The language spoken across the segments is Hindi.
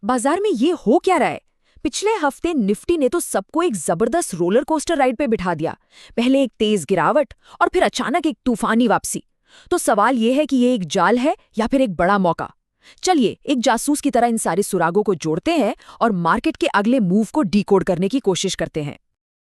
बाजार में ये हो क्या रहा है? पिछले हफ्ते निफ्टी ने तो सबको एक जबरदस्त रोलर कोस्टर राइड पे बिठा दिया। पहले एक तेज गिरावट और फिर अचानक एक तूफानी वापसी। तो सवाल ये है कि ये एक जाल है या फिर एक बड़ा मौका? चलिए एक जासूस की तरह इन सारे सुरागों को जोड़ते हैं और मार्केट के अगले मूव को डिकोड करने की कोशिश करते हैं।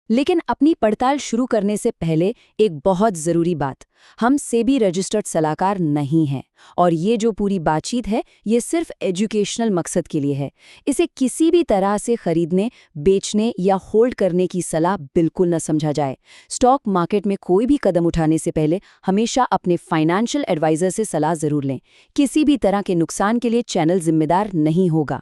लेकिन अपनी पड़ताल शुरू करने से पहले एक बहुत ज़रूरी बात, हम सेबी रजिस्टर्ड सलाहकार नहीं हैं और ये जो पूरी बातचीत है ये सिर्फ एजुकेशनल मकसद के लिए है। इसे किसी भी तरह से खरीदने, बेचने या होल्ड करने की सलाह बिल्कुल न समझा जाए। स्टॉक मार्केट में कोई भी कदम उठाने से पहले हमेशा अपने फाइनेंशियल एडवाइज़र से सलाह ज़रूर लें। किसी भी तरह के नुकसान के लिए चैनल जिम्मेदार नहीं होगा।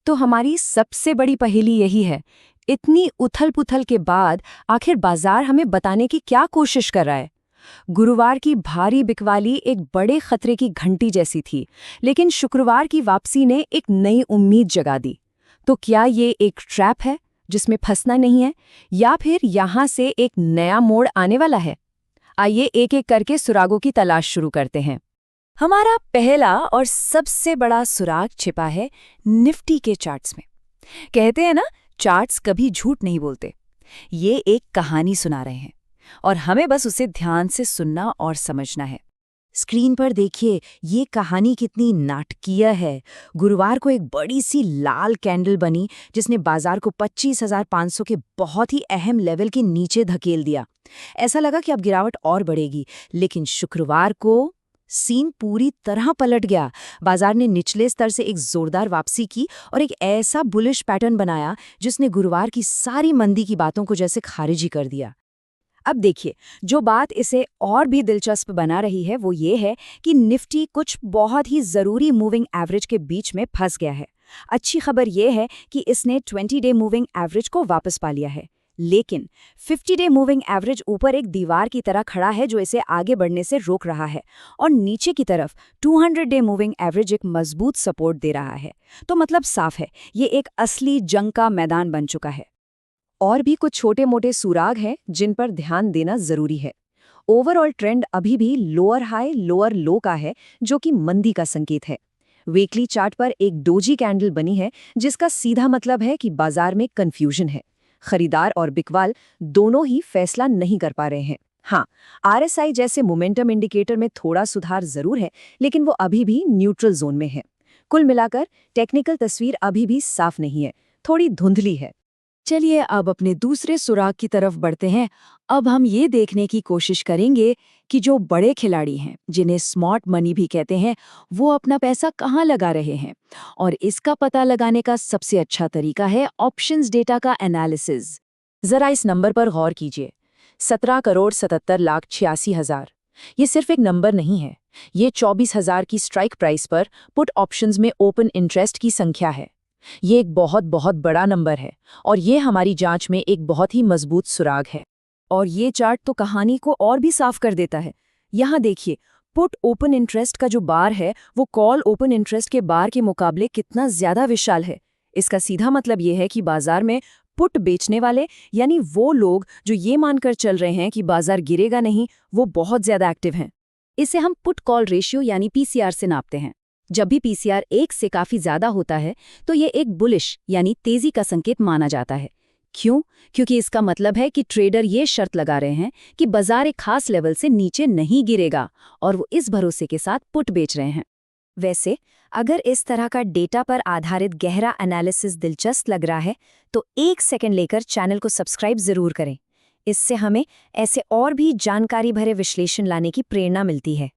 तो हमारी सबसे बड़ी पहेली यही है, इतनी उथल-पुथल के बाद आखिर बाजार हमें बताने की क्या कोशिश कर रहा है? गुरुवार की भारी बिकवाली एक बड़े खतरे की घंटी जैसी थी, लेकिन शुक्रवार की वापसी ने एक नई उम्मीद जगा दी। तो क्या ये एक ट्रैप है जिसमें फंसना नहीं है, या फिर यहाँ से एक नया मोड़ आने वाला है? आइए एक-एक करके सुरागों की तलाश शुरू करते हैं। हमारा पहला और सबसे बड़ा सुराग छिपा है निफ्टी के चार्ट्स में। कहते हैं ना, चार्ट्स कभी झूठ नहीं बोलते। ये एक कहानी सुना रहे हैं और हमें बस उसे ध्यान से सुनना और समझना है। स्क्रीन पर देखिए, ये कहानी कितनी नाटकीय है। गुरुवार को एक बड़ी सी लाल कैंडल बनी जिसने बाजार को 25,500 के बहुत ही अहम लेवल के नीचे धकेल दिया। ऐसा लगा कि अब गिरावट और बढ़ेगी, लेकिन शुक्रवार को सीन पूरी तरह पलट गया। बाजार ने निचले स्तर से एक जोरदार वापसी की और एक ऐसा बुलिश पैटर्न बनाया जिसने गुरुवार की सारी मंदी की बातों को जैसे खारिज ही कर दिया। अब देखिए, जो बात इसे और भी दिलचस्प बना रही है वो ये है कि निफ्टी कुछ बहुत ही ज़रूरी मूविंग एवरेज के बीच में फंस गया है। अच्छी खबर ये है कि इसने 20 डे मूविंग एवरेज को वापस पा लिया है, लेकिन 50 डे मूविंग एवरेज ऊपर एक दीवार की तरह खड़ा है जो इसे आगे बढ़ने से रोक रहा है, और नीचे की तरफ 200 डे मूविंग एवरेज एक मजबूत सपोर्ट दे रहा है। तो मतलब साफ है, ये एक असली जंग का मैदान बन चुका है। और भी कुछ छोटे मोटे सुराग हैं जिन पर ध्यान देना जरूरी है। ओवरऑल ट्रेंड अभी भी लोअर हाई लोअर लो का है, जो कि मंदी का संकेत है। वीकली चार्ट पर एक डोजी कैंडल बनी है जिसका सीधा मतलब है कि बाजार में कंफ्यूजन है। खरीदार और बिकवाल दोनों ही फैसला नहीं कर पा रहे हैं। हाँ, आरएसआई जैसे मोमेंटम इंडिकेटर में थोड़ा सुधार जरूर है, लेकिन वो अभी भी न्यूट्रल जोन में है। कुल मिलाकर टेक्निकल तस्वीर अभी भी साफ नहीं है, थोड़ी धुंधली है। चलिए अब अपने दूसरे सुराग की तरफ बढ़ते हैं। अब हम ये देखने की कोशिश करेंगे कि जो बड़े खिलाड़ी हैं, जिन्हें स्मार्ट मनी भी कहते हैं, वो अपना पैसा कहाँ लगा रहे हैं। और इसका पता लगाने का सबसे अच्छा तरीका है ऑप्शंस डेटा का एनालिसिस। जरा इस नंबर पर गौर कीजिए, 17,77,86,000। ये सिर्फ एक नंबर नहीं है, ये 24,000 की स्ट्राइक प्राइस पर पुट ऑप्शंस में ओपन इंटरेस्ट की संख्या है। ये एक बहुत बहुत बड़ा नंबर है और ये हमारी जांच में एक बहुत ही मजबूत सुराग है। और ये चार्ट तो कहानी को और भी साफ कर देता है। यहाँ देखिए, पुट ओपन इंटरेस्ट का जो बार है वो कॉल ओपन इंटरेस्ट के बार के मुकाबले कितना ज्यादा विशाल है। इसका सीधा मतलब ये है कि बाजार में पुट बेचने वाले, यानी वो लोग जो ये मानकर चल रहे हैं कि बाजार गिरेगा नहीं, वो बहुत ज्यादा एक्टिव हैं। इसे हम पुट कॉल रेशियो यानी पीसीआर से नापते हैं। जब भी पीसीआर 1 से काफी ज्यादा होता है तो ये एक बुलिश यानी तेजी का संकेत माना जाता है। क्यों? क्योंकि इसका मतलब है कि ट्रेडर ये शर्त लगा रहे हैं कि बाजार एक खास लेवल से नीचे नहीं गिरेगा, और वो इस भरोसे के साथ पुट बेच रहे हैं। वैसे अगर इस तरह का डेटा पर आधारित गहरा एनालिसिस दिलचस्प लग रहा है तो 1 सेकंड लेकर चैनल को सब्सक्राइब जरूर करें। इससे हमें ऐसे और भी जानकारी भरे विश्लेषण लाने की प्रेरणा मिलती है।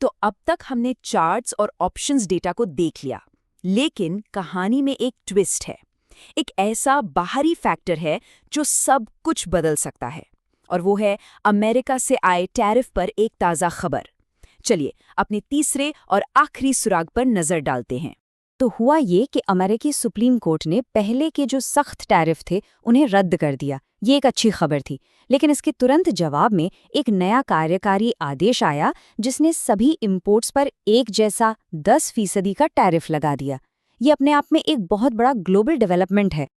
तो अब तक हमने चार्ट्स और ऑप्शंस डेटा को देख लिया, लेकिन कहानी में एक ट्विस्ट है। एक ऐसा बाहरी फैक्टर है जो सब कुछ बदल सकता है, और वो है अमेरिका से आए टैरिफ पर एक ताज़ा खबर। चलिए अपने तीसरे और आखिरी सुराग पर नजर डालते हैं। तो हुआ ये कि अमेरिकी सुप्रीम कोर्ट ने पहले के जो सख्त टैरिफ थे उन्हें रद्द कर दिया। ये एक अच्छी खबर थी, लेकिन इसके तुरंत जवाब में एक नया कार्यकारी आदेश आया जिसने सभी इंपोर्ट्स पर एक जैसा 10% का टैरिफ लगा दिया। ये अपने आप में एक बहुत बड़ा ग्लोबल डेवलपमेंट है।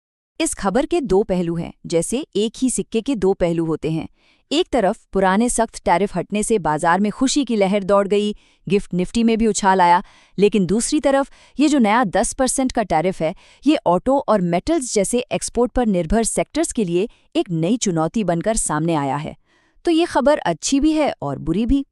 इस खबर के दो पहलू हैं, जैसे एक ही सिक्के के दो पहलू होते हैं। एक तरफ पुराने सख्त टैरिफ हटने से बाजार में खुशी की लहर दौड़ गई, गिफ्ट निफ्टी में भी उछाल आया, लेकिन दूसरी तरफ ये जो नया 10% का टैरिफ है, ये ऑटो और मेटल्स जैसे एक्सपोर्ट पर निर्भर सेक्टर्स के लिए एक नई चुनौती बनकर सामने आया है। तो ये खबर अच्छी भी है और बुरी भी।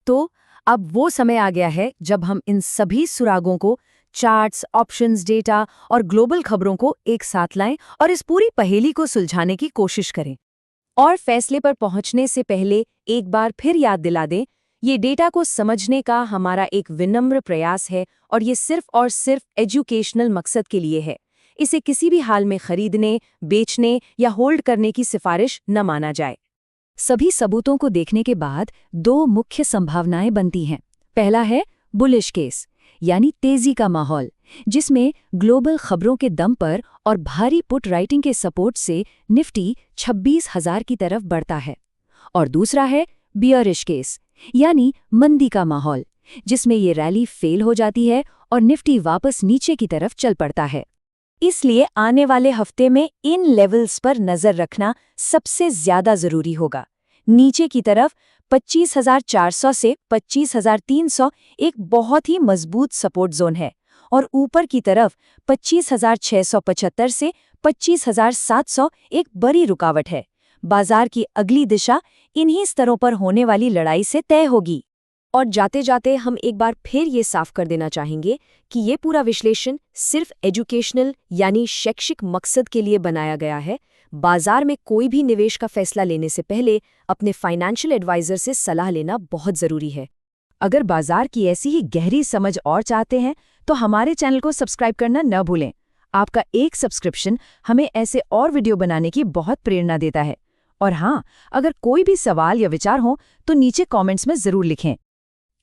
तो अब वो समय आ गया है जब हम इन सभी सुरागों को, चार्ट्स, ऑप्शंस, डेटा और ग्लोबल खबरों को एक साथ लाएं और इस पूरी पहेली को सुलझाने की कोशिश करें। और फैसले पर पहुंचने से पहले एक बार फिर याद दिला दें, ये डेटा को समझने का हमारा एक विनम्र प्रयास है और ये सिर्फ और सिर्फ एजुकेशनल मकसद के लिए है। इसे किसी भी हाल में खरीदने, बेचने या होल्ड करने की सिफारिश न माना जाए। सभी सबूतों को देखने के बाद दो मुख्य संभावनाएं बनती हैं। पहला है बुलिश केस, यानी तेजी का माहौल, जिसमें ग्लोबल खबरों के दम पर और भारी पुट राइटिंग के सपोर्ट से निफ्टी 26,000 की तरफ बढ़ता है। और दूसरा है बियरिश केस, यानी मंदी का माहौल, जिसमें ये रैली फेल हो जाती है और निफ्टी वापस नीचे की तरफ चल पड़ता है। इसलिए आने वाले हफ्ते में इन लेवल्स पर नजर रखना सबसे ज्यादा जरूरी होगा। नीचे की तरफ 25,400 से 25,300 एक बहुत ही मजबूत सपोर्ट जोन है और ऊपर की तरफ 25,675 से 25,700 एक बड़ी रुकावट है। बाजार की अगली दिशा इन्हीं स्तरों पर होने वाली लड़ाई से तय होगी। और जाते जाते हम एक बार फिर ये साफ कर देना चाहेंगे कि ये पूरा विश्लेषण सिर्फ एजुकेशनल यानी शैक्षिक मकसद के लिए बनाया गया है। बाजार में कोई भी निवेश का फैसला लेने से पहले अपने फाइनेंशियल एडवाइजर से सलाह लेना बहुत ज़रूरी है। अगर बाजार की ऐसी ही गहरी समझ और चाहते हैं तो हमारे चैनल को सब्सक्राइब करना न भूलें। आपका एक सब्सक्रिप्शन हमें ऐसे और वीडियो बनाने की बहुत प्रेरणा देता है। और हाँ, अगर कोई भी सवाल या विचार हो तो नीचे कमेंट्स में ज़रूर लिखें।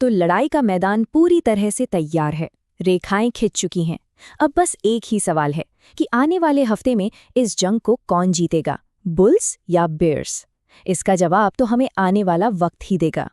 तो लड़ाई का मैदान पूरी तरह से तैयार है, रेखाएं खिंच चुकी हैं। अब बस एक ही सवाल है कि आने वाले हफ्ते में इस जंग को कौन जीतेगा, बुल्स या बेयर्स? इसका जवाब तो हमें आने वाला वक्त ही देगा।